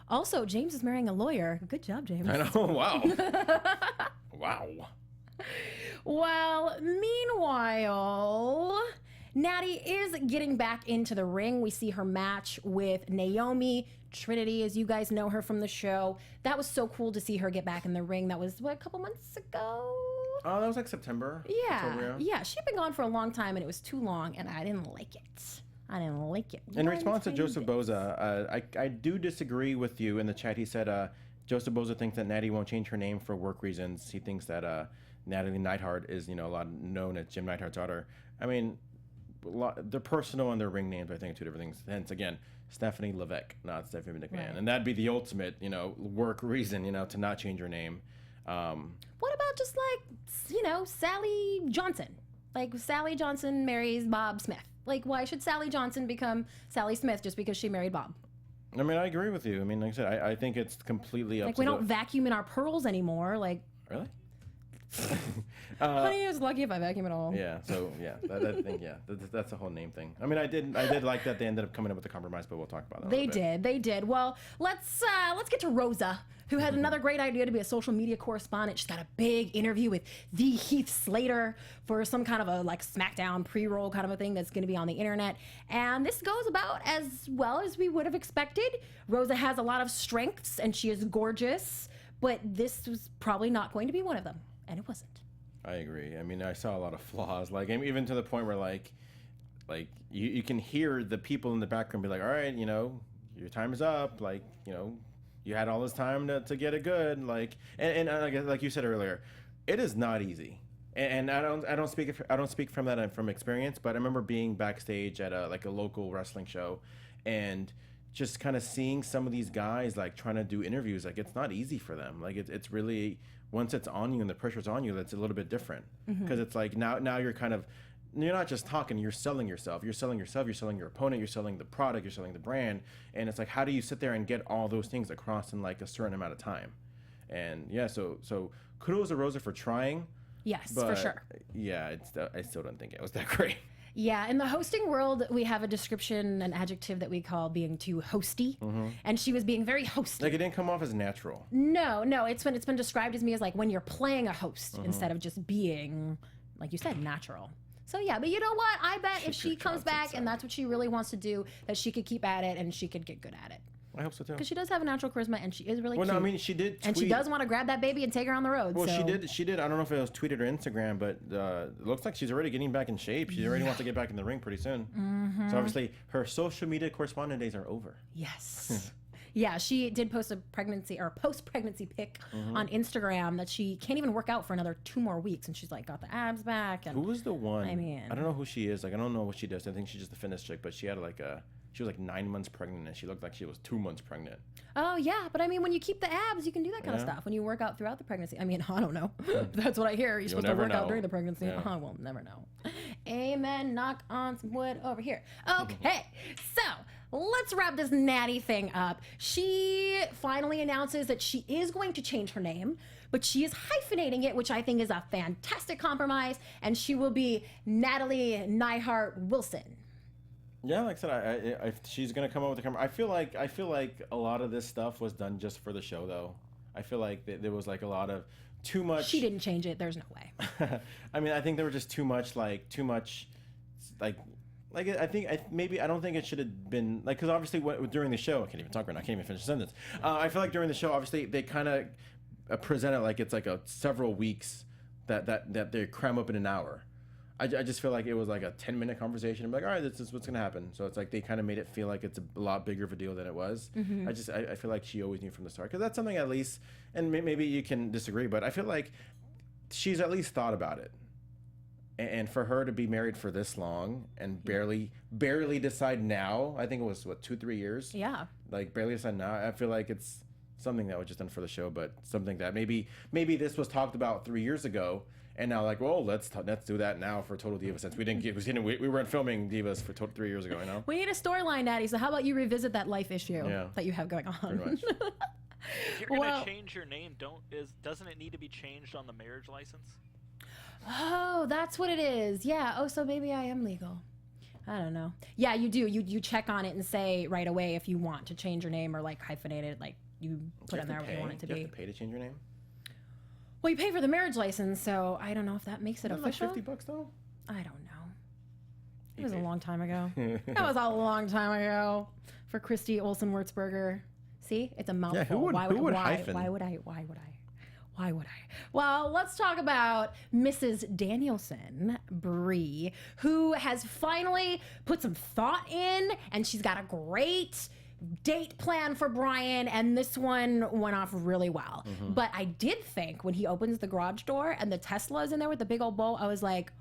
Speaker 2: Also, James is marrying a lawyer. Good job, James.
Speaker 3: I know. Wow. Wow.
Speaker 2: Well, meanwhile, Natty is getting back into the ring. We see her match with Naomi Trinity, as you guys know her from the show. That was so cool to see her get back in the ring. That was, a couple months ago?
Speaker 3: Oh, that was like September.
Speaker 2: Yeah.
Speaker 3: October,
Speaker 2: Yeah, she'd been gone for a long time, and it was too long, and I didn't like it.
Speaker 3: In response to
Speaker 2: One
Speaker 3: Joseph
Speaker 2: tiny
Speaker 3: Boza, I do disagree with you in the chat. He said Joseph Boza thinks that Natty won't change her name for work reasons. He thinks that Natalie Neidhart is, a lot known as Jim Neidhart's daughter. I mean, their personal and their ring names, I think, are two different things. Hence, again, Stephanie Levesque, not Stephanie McMahon.
Speaker 2: Right.
Speaker 3: And that'd be the ultimate, work reason, to not change her name.
Speaker 2: What about just like, Sally Johnson? Like, Sally Johnson marries Bob Smith. Like, why should Sally Johnson become Sally Smith just because she married Bob?
Speaker 3: I mean, I agree with you. I mean, like I said, I think it's completely up
Speaker 2: Like,
Speaker 3: to
Speaker 2: we don't vacuum in our pearls anymore. Like,
Speaker 3: Really?
Speaker 2: honey, I was lucky if I vacuum at all.
Speaker 3: Yeah. So yeah, that thing. Yeah, that's the whole name thing. I mean, I did like that they ended up coming up with a compromise, but we'll talk about that.
Speaker 2: They did. Well, let's get to Rosa, who had another great idea to be a social media correspondent. She's got a big interview with the Heath Slater for some kind of a like SmackDown pre-roll kind of a thing that's going to be on the internet. And this goes about as well as we would have expected. Rosa has a lot of strengths and she is gorgeous, but this was probably not going to be one of them, and it wasn't.
Speaker 3: I agree. I mean, I saw a lot of flaws, like even to the point where like you can hear the people in the background be like, all right, your time is up, like you had all this time to get it good, like and like you said earlier, it is not easy. And I don't speak from that from experience, but I remember being backstage at a local wrestling show, and just kind of seeing some of these guys like trying to do interviews. Like, it's not easy for them. Like, it's really, once it's on you and the pressure's on you, that's a little bit different, because it's like now you're kind of, you're not just talking, you're selling yourself. You're selling yourself, you're selling your opponent, you're selling the product, you're selling the brand. And it's like, how do you sit there and get all those things across in like a certain amount of time? And yeah, so kudos to Rosa for trying.
Speaker 2: Yes,
Speaker 3: but
Speaker 2: for sure.
Speaker 3: Yeah, I still don't think it was that great.
Speaker 2: Yeah, in the hosting world, we have a description, an adjective that we call being too hosty, and she was being very hosty.
Speaker 3: Like, it didn't come off as natural.
Speaker 2: No, it's been described as me as like when you're playing a host instead of just being, like you said, natural. So yeah, but you know what? I bet if she comes back and that's what she really wants to do, that she could keep at it and she could get good at it.
Speaker 3: I hope so too.
Speaker 2: Because she does have a natural charisma and she is really
Speaker 3: Well,
Speaker 2: cute.
Speaker 3: no, I mean, she did tweet.
Speaker 2: And she does want to grab that baby and take her on the road.
Speaker 3: Well,
Speaker 2: so.
Speaker 3: she did. I don't know if it was tweeted or Instagram, but it looks like she's already getting back in shape. She already wants to get back in the ring pretty soon. So obviously, her social media correspondent days are over.
Speaker 2: Yes. Yeah, she did post a pregnancy or post-pregnancy pic on Instagram that she can't even work out for another 2 more weeks, and she's like got the abs back. And
Speaker 3: Who was the one?
Speaker 2: I mean,
Speaker 3: I don't know who she is. Like, I don't know what she does. I think she's just a fitness chick, but she had she was like 9 months pregnant, and she looked like she was 2 months pregnant.
Speaker 2: Oh yeah, but I mean, when you keep the abs, you can do that kind of stuff. When you work out throughout the pregnancy, I mean, I don't know. That's what I hear. You're supposed to work out during the pregnancy.
Speaker 3: Yeah.
Speaker 2: We'll never know. Amen. Knock on some wood over here. Okay, so let's wrap this Natty thing up. She finally announces that she is going to change her name, but she is hyphenating it, which I think is a fantastic compromise, and she will be Natalie Neidhart Wilson.
Speaker 3: Yeah, like I said, if she's gonna come up with the camera, I feel like a lot of this stuff was done just for the show, though. I feel like there was like a lot of too much.
Speaker 2: She didn't change it. There's no way.
Speaker 3: I mean, I think there were just too much, like I don't think it should have been like, because obviously during the show, I can't even talk right now. I can't even finish a sentence. I feel like during the show, obviously they kind of present it like it's like several weeks that they cram up in an hour. I just feel like it was like a 10-minute conversation. I'm like, all right, this is what's gonna happen. So it's like they kind of made it feel like it's a lot bigger of a deal than it was. I feel like she always knew from the start, because that's something at least, and maybe you can disagree, but I feel like she's at least thought about it. And for her to be married for this long and barely decide now, I think it was 2-3 years. Yeah. Like barely decide now. I feel like it's something that was just done for the show, but something that maybe this was talked about 3 years ago. And now, like, well, let's do that now for Total Divas, since we weren't filming Divas for 3 years ago, you know.
Speaker 2: We need a storyline, Natty. So how about you revisit that life issue that you have going on?
Speaker 3: Pretty much.
Speaker 4: If you're gonna change your name, doesn't it need to be changed on the marriage license?
Speaker 2: Oh, that's what it is. Yeah. Oh, so maybe I am legal. I don't know. Yeah, you do. You check on it and say right away if you want to change your name or like hyphenate it, like you put in there what you want it to be.
Speaker 3: You have to pay to change your name?
Speaker 2: Well, you pay for the marriage license, so I don't know if that makes it official.
Speaker 3: Like $50 though?
Speaker 2: I don't know. It was a long time ago. That was a long time ago for Christy, Olson, Wurzburger. See, it's a mouthful. Yeah, who would hyphen? Why would I? Well, let's talk about Mrs. Danielson, Bree, who has finally put some thought in, and she's got a great date plan for Brian, and this one went off really well. But I did think when he opens the garage door and the Tesla's in there with the big old bow, I was like,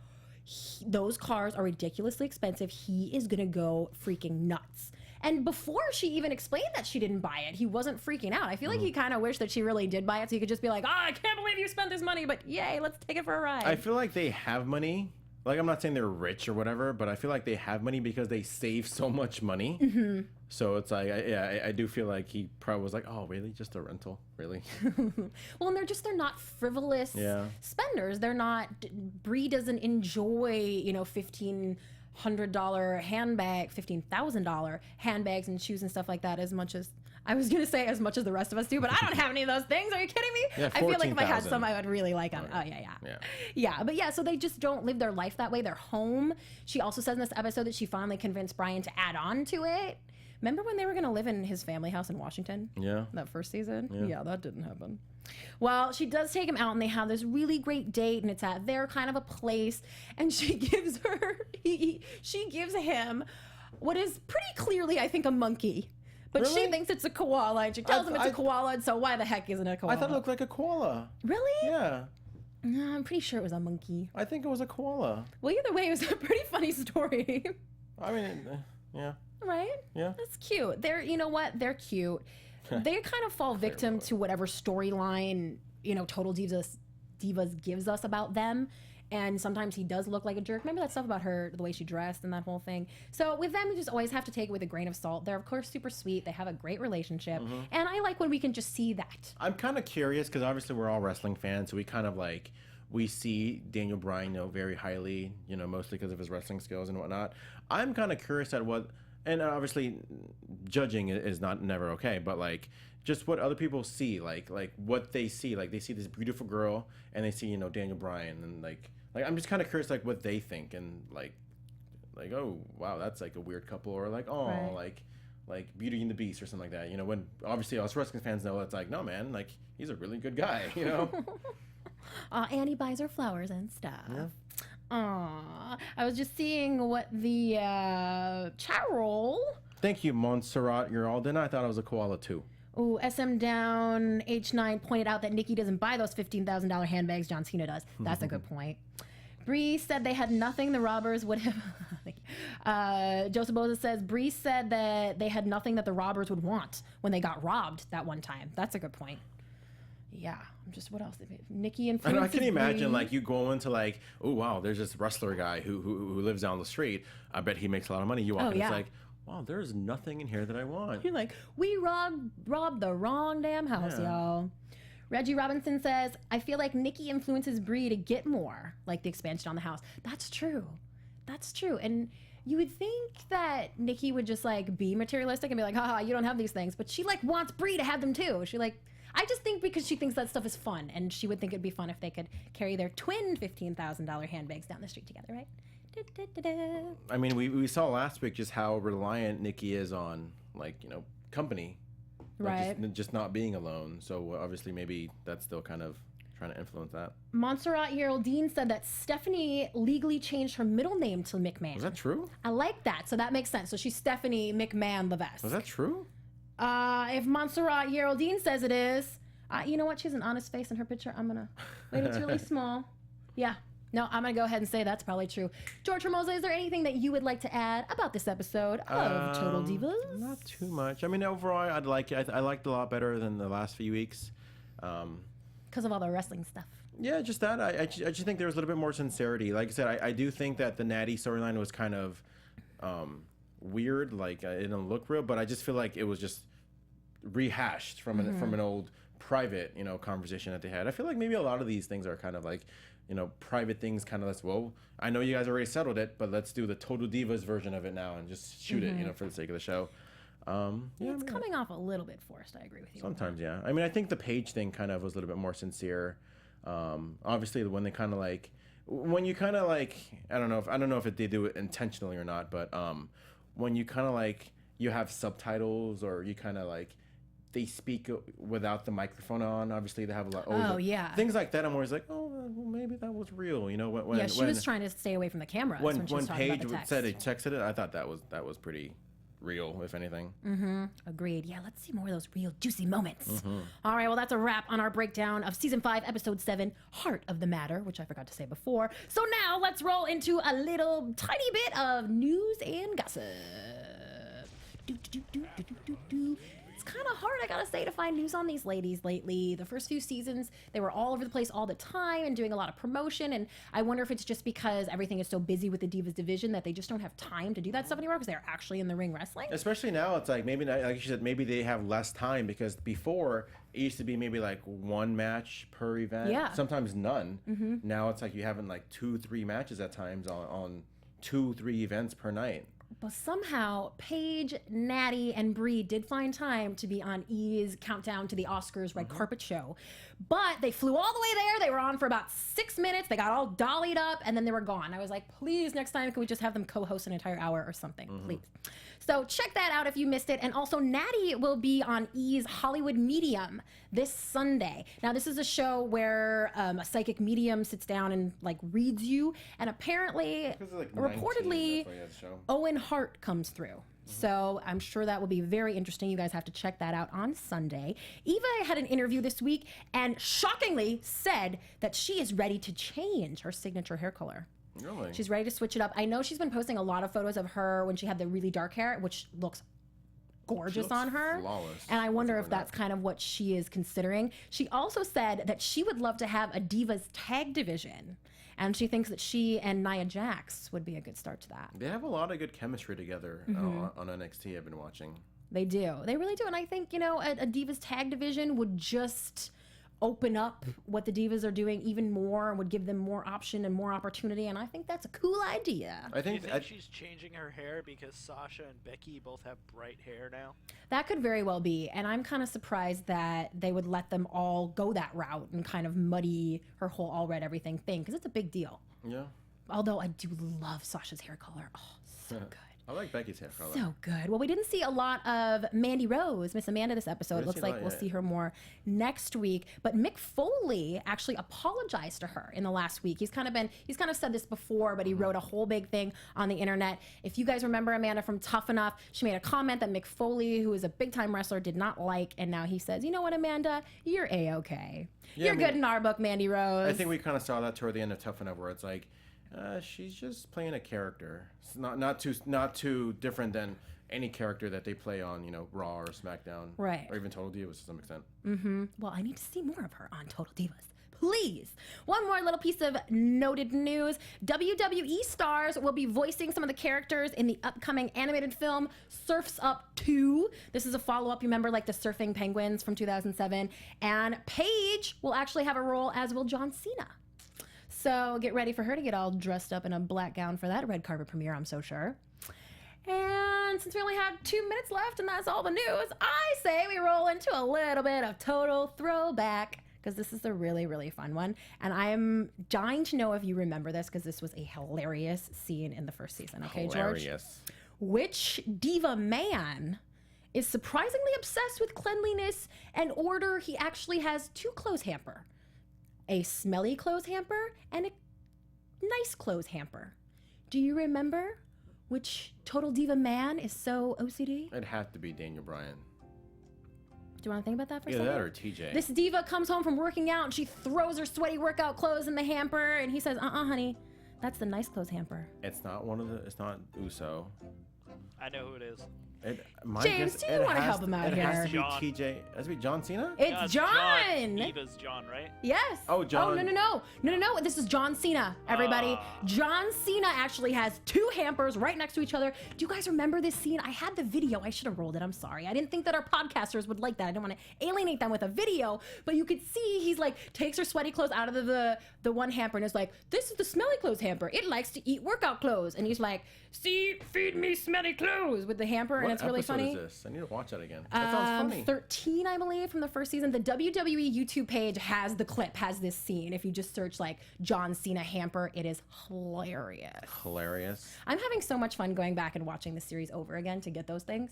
Speaker 2: those cars are ridiculously expensive. He is gonna go freaking nuts. And before she even explained that she didn't buy it, he wasn't freaking out. I feel like he kind of wished that she really did buy it, so he could just be like, oh, I can't believe you spent this money, but yay, let's take it for a ride.
Speaker 3: I feel like they have money. Like, I'm not saying they're rich or whatever, but I feel like they have money because they save so much money. So it's like, I do feel like he probably was like, oh, really? Just a rental? Really?
Speaker 2: Well, and they're not frivolous spenders. They're not, Bree doesn't enjoy, $1,500 handbag, $15,000 handbags and shoes and stuff like that as much as, I was going to say as much as the rest of us do, but I don't have any of those things. Are you kidding me?
Speaker 3: Yeah,
Speaker 2: I feel like if I had some, I would really like them. Oh, yeah. But yeah, so they just don't live their life that way. They're home. She also says in this episode that she finally convinced Brian to add on to it. Remember when they were going to live in his family house in Washington? Yeah. That first season? Yeah, that didn't happen. Well, she does take him out, and they have this really great date, and it's at their kind of a place, and she gives him what is pretty clearly, I think, a monkey. But really? She thinks it's a koala, and she tells him it's a koala, and so why the heck isn't it a koala?
Speaker 3: I thought it looked like a koala.
Speaker 2: Really?
Speaker 3: Yeah.
Speaker 2: No, I'm pretty sure it was a monkey.
Speaker 3: I think it was a koala.
Speaker 2: Well, either way, it was a pretty funny story.
Speaker 3: I mean, yeah.
Speaker 2: Right?
Speaker 3: Yeah.
Speaker 2: That's cute. You know what? They're cute. They kind of fall victim to whatever storyline, Total Divas gives us about them. And sometimes he does look like a jerk. Remember that stuff about her, the way she dressed and that whole thing? So with them, you just always have to take it with a grain of salt. They're, of course, super sweet. They have a great relationship. And I like when we can just see that.
Speaker 3: I'm kind of curious because obviously we're all wrestling fans. So we kind of we see Daniel Bryan, very highly, mostly because of his wrestling skills and whatnot. I'm kind of curious at what, and obviously judging is never okay, but just what other people see, like what they see. Like they see this beautiful girl and they see, Daniel Bryan, and I'm just kind of curious, what they think, and oh wow, that's a weird couple, or right. like Beauty and the Beast or something like that. When obviously us wrestling fans know it's no man, he's a really good guy.
Speaker 2: And he buys her flowers and stuff.
Speaker 3: Yeah.
Speaker 2: Aw, I was just seeing what the chat roll.
Speaker 3: Thank you, Montserrat. You're all done. I thought I was a koala too.
Speaker 2: Ooh, SM Down H9 pointed out that Nikki doesn't buy those $15,000 handbags. John Cena does. That's a good point. Bree said they had nothing the robbers would have. Joseph Boza says Bree said that they had nothing that the robbers would want when they got robbed that one time. That's a good point. Yeah. Just what else? Nikki and
Speaker 3: I can imagine you go into oh wow, there's this wrestler guy who lives down the street. I bet he makes a lot of money. You walk in, it's wow, there's nothing in here that I want.
Speaker 2: You're we robbed the wrong damn house, y'all. Reggie Robinson says, I feel like Nikki influences Bree to get more, like the expansion on the house. That's true. And You would think that Nikki would just like be materialistic and be like, haha, you don't have these things. But she like wants Brie to have them too. I just think because she thinks that stuff is fun, and she would think it'd be fun if they could carry their twin $15,000 handbags down the street together, right?
Speaker 3: I mean, we saw last week just how reliant Nikki is on, company.
Speaker 2: Right.
Speaker 3: Just not being alone. So obviously maybe that's still kind of trying to influence that.
Speaker 2: Montserrat Geraldine said that Stephanie legally changed her middle name to McMahon.
Speaker 3: Was that true?
Speaker 2: I like that. So that makes sense. So she's Stephanie McMahon Levesque.
Speaker 3: Was that true?
Speaker 2: If Montserrat Geraldine says it is, you know what? She has an honest face in her picture. I'm going to... Wait, it's really small. Yeah. No, I'm going to go ahead and say that's probably true. George Hermoza, is there anything that you would like to add about this episode of Total Divas?
Speaker 3: Not too much. I mean, overall, I'd like it. I liked it a lot better than the last few weeks.
Speaker 2: Because of all the wrestling stuff.
Speaker 3: Yeah, just that. I just think there was a little bit more sincerity. Like I said, I do think that the Natty storyline was kind of weird. Like, it didn't look real, but I just feel like it was just rehashed from an old private, conversation that they had. I feel like maybe a lot of these things are kind of like, private things, kind of well, I know you guys already settled it, but let's do the Total Divas version of it now and just shoot it, for the sake of the show.
Speaker 2: It's coming off a little bit forced. I agree with you.
Speaker 3: Sometimes, yeah. I mean, I think the Paige thing kind of was a little bit more sincere. Obviously, when they kind of when you kind of I don't know if they do it intentionally or not, but when you kind of you have subtitles, or you kind of they speak without the microphone on. Obviously, they have a lot.
Speaker 2: Yeah.
Speaker 3: Things like that. I'm always like, well, maybe that was real. When
Speaker 2: she was trying to stay away from the camera.
Speaker 3: When Paige said it, texted it, I thought that was pretty real, if anything.
Speaker 2: Agreed. Yeah, let's see more of those real juicy moments. All right, well, that's a wrap on our breakdown of Season 5, Episode 7, Heart of the Matter, which I forgot to say before. So now let's roll into a little tiny bit of news and gossip. It's kind of hard, I gotta say, to find news on these ladies lately. The first few seasons, they were all over the place all the time and doing a lot of promotion, and I wonder if it's just because everything is so busy with the Divas division that they just don't have time to do that stuff anymore because they're actually in the ring wrestling.
Speaker 3: Especially now, it's maybe, like you said, maybe they have less time, because before, it used to be maybe one match per event.
Speaker 2: Yeah.
Speaker 3: Sometimes none. Now it's you're having 2-3 matches at times on 2-3 events per night.
Speaker 2: But somehow, Paige, Natty, and Brie did find time to be on E's Countdown to the Oscars red carpet show. But they flew all the way there. They were on for about 6 minutes. They got all dollied up, and then they were gone. I was like, please, next time, can we just have them co-host an entire hour or something, please? So check that out if you missed it. And also, Natty will be on E's Hollywood Medium this Sunday. Now, this is a show where a psychic medium sits down and reads you. And apparently, reportedly, Owen Hart comes through. So I'm sure that will be very interesting. You guys have to check that out on Sunday. Eva had an interview this week and shockingly said that she is ready to change her signature hair color.
Speaker 3: Really?
Speaker 2: She's ready to switch it up. I know she's been posting a lot of photos of her when she had the really dark hair, which looks gorgeous on her.
Speaker 3: Flawless.
Speaker 2: And I wonder if that's kind of what she is considering. She also said that she would love to have a Divas tag division. And she thinks that she and Nia Jax would be a good start to that.
Speaker 3: They have a lot of good chemistry together on NXT I've been watching.
Speaker 2: They do. They really do. And I think, a Divas tag division would just open up what the Divas are doing even more and would give them more option and more opportunity. And I think that's a cool idea.
Speaker 4: Do you think she's changing her hair because Sasha and Becky both have bright hair now?
Speaker 2: That could very well be. And I'm kind of surprised that they would let them all go that route and kind of muddy her whole all red everything thing, because it's a big deal.
Speaker 3: Yeah.
Speaker 2: Although I do love Sasha's hair color. Oh, so good.
Speaker 3: I like Becky's hair color.
Speaker 2: So good. Well, we didn't see a lot of Mandy Rose, Miss Amanda, this episode. It looks like we'll see her more next week. But Mick Foley actually apologized to her in the last week. He's kind of said this before, but he wrote a whole big thing on the internet. If you guys remember Amanda from Tough Enough, she made a comment that Mick Foley, who is a big time wrestler, did not like, and now he says, you know what, Amanda, you're a-okay. You're good in our book, Mandy Rose.
Speaker 3: I think we kind of saw that toward the end of Tough Enough, where it's she's just playing a character. It's not too different than any character that they play on, Raw or SmackDown,
Speaker 2: right?
Speaker 3: Or even Total Divas to some extent.
Speaker 2: Well, I need to see more of her on Total Divas, please. One more little piece of noted news: WWE stars will be voicing some of the characters in the upcoming animated film Surf's Up 2. This is a follow-up. You remember, the Surfing Penguins from 2007, and Paige will actually have a role, as will John Cena. So get ready for her to get all dressed up in a black gown for that red carpet premiere, I'm so sure. And since we only have 2 minutes left and that's all the news, I say we roll into a little bit of total throwback, because this is a really, really fun one. And I'm dying to know if you remember this, because this was a hilarious scene in the first season. Okay, George?
Speaker 3: Hilarious.
Speaker 2: Which diva man is surprisingly obsessed with cleanliness and order? He actually has 2 clothes hamper. A smelly clothes hamper and a nice clothes hamper. Do you remember which total diva man is so OCD?
Speaker 3: It'd have to be Daniel Bryan.
Speaker 2: Do you want to think about that for a
Speaker 3: Either
Speaker 2: second?
Speaker 3: that or TJ.
Speaker 2: This diva comes home from working out and she throws her sweaty workout clothes in the hamper, and he says, honey, that's the nice clothes hamper.
Speaker 3: It's not it's not Uso.
Speaker 4: I know who it is.
Speaker 2: James, do you want to help him out here?
Speaker 3: It has to be TJ. It has to be John Cena?
Speaker 2: It's John!
Speaker 4: Diva's John, right?
Speaker 2: Yes.
Speaker 3: Oh, John.
Speaker 2: Oh, no. This is John Cena, everybody. John Cena actually has 2 hampers right next to each other. Do you guys remember this scene? I had the video. I should have rolled it. I'm sorry. I didn't think that our podcasters would like that. I didn't want to alienate them with a video. But you could see he's like, takes her sweaty clothes out of the one hamper and is like, this is the smelly clothes hamper. It likes to eat workout clothes. And he's like, see, feed me smelly clothes with the hamper. And it's really funny.
Speaker 3: What episode is this? I need to watch that again. That sounds funny.
Speaker 2: 13, I believe, from the first season. The WWE YouTube page has the clip, has this scene. If you just search like John Cena hamper, it is hilarious.
Speaker 3: Hilarious.
Speaker 2: I'm having so much fun going back and watching the series over again to get those things.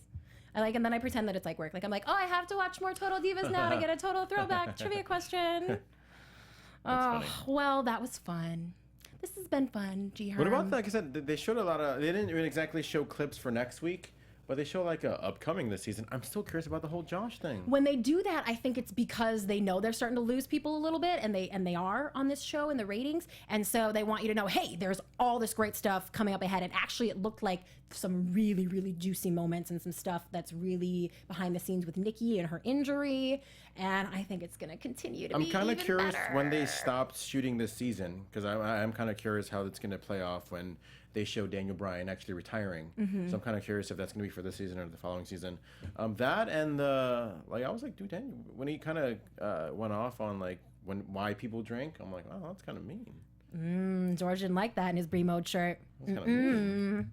Speaker 2: And then I pretend that it's like work. Like I'm like, oh, I have to watch more Total Divas now to get a total throwback trivia question. Oh, well, that was fun. This has been fun, G.
Speaker 3: What about that? Like I said, they showed a lot of. They didn't even exactly show clips for next week, but they show like upcoming this season. I'm still curious about the whole Josh thing.
Speaker 2: When they do that, I think it's because they know they're starting to lose people a little bit, and they are on this show in the ratings, and so they want you to know, hey, there's all this great stuff coming up ahead. And actually, it looked like some really, really juicy moments and some stuff that's really behind the scenes with Nikki and her injury. And I think it's going to continue to be
Speaker 3: I'm kind of curious
Speaker 2: better.
Speaker 3: when they stopped shooting this season, because I'm kind of curious how it's going to play off when they show Daniel Bryan actually retiring. So I'm kind of curious if that's going to be for this season or the following season. That and I was like, dude, Daniel, when he kind of went off on like why people drink, I'm like, oh, that's kind of mean.
Speaker 2: George didn't like that in his Brie mode shirt.
Speaker 3: That's kind of mean.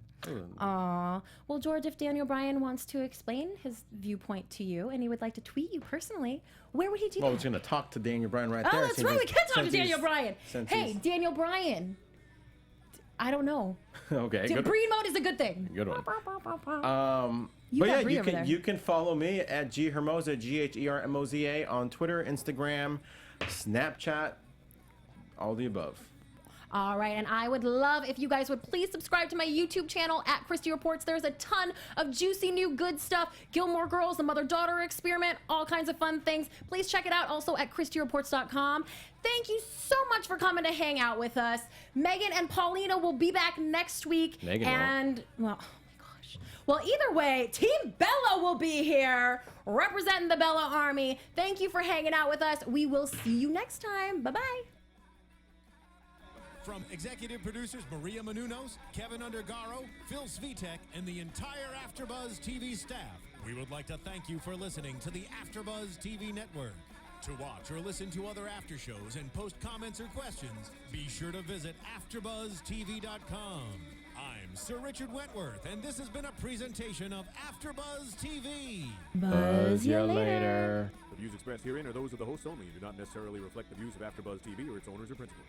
Speaker 2: Aw. Well, George, if Daniel Bryan wants to explain his viewpoint to you and he would like to tweet you personally, where would he do
Speaker 3: Well, I
Speaker 2: that?
Speaker 3: was going to talk to Daniel Bryan right there.
Speaker 2: Oh, that's right. We can talk to Daniel Bryan. Hey, Daniel Bryan. I don't know.
Speaker 3: Okay.
Speaker 2: Brie mode is a good thing.
Speaker 3: Good one.
Speaker 2: You
Speaker 3: But
Speaker 2: got
Speaker 3: yeah,
Speaker 2: Brie over there.
Speaker 3: you can follow me at Hermoza, GHERMOZA on Twitter, Instagram, Snapchat, all the above.
Speaker 2: All right, and I would love if you guys would please subscribe to my YouTube channel at Christy Reports. There's a ton of juicy new good stuff. Gilmore Girls, the mother-daughter experiment, all kinds of fun things. Please check it out also at ChristyReports.com. Thank you so much for coming to hang out with us. Megan and Paulina will be back next week.
Speaker 3: Megan
Speaker 2: and, well, oh my gosh. Well, either way, Team Bella will be here representing the Bella Army. Thank you for hanging out with us. We will see you next time. Bye-bye.
Speaker 1: From executive producers Maria Menounos, Kevin Undergaro, Phil Svitek, and the entire AfterBuzz TV staff, we would like to thank you for listening to the AfterBuzz TV network. To watch or listen to other after shows and post comments or questions, be sure to visit AfterBuzzTV.com. I'm Sir Richard Wentworth, and this has been a presentation of AfterBuzz TV.
Speaker 2: Buzz you later.
Speaker 5: The views expressed herein are those of the hosts only and do not necessarily reflect the views of AfterBuzz TV or its owners or principals.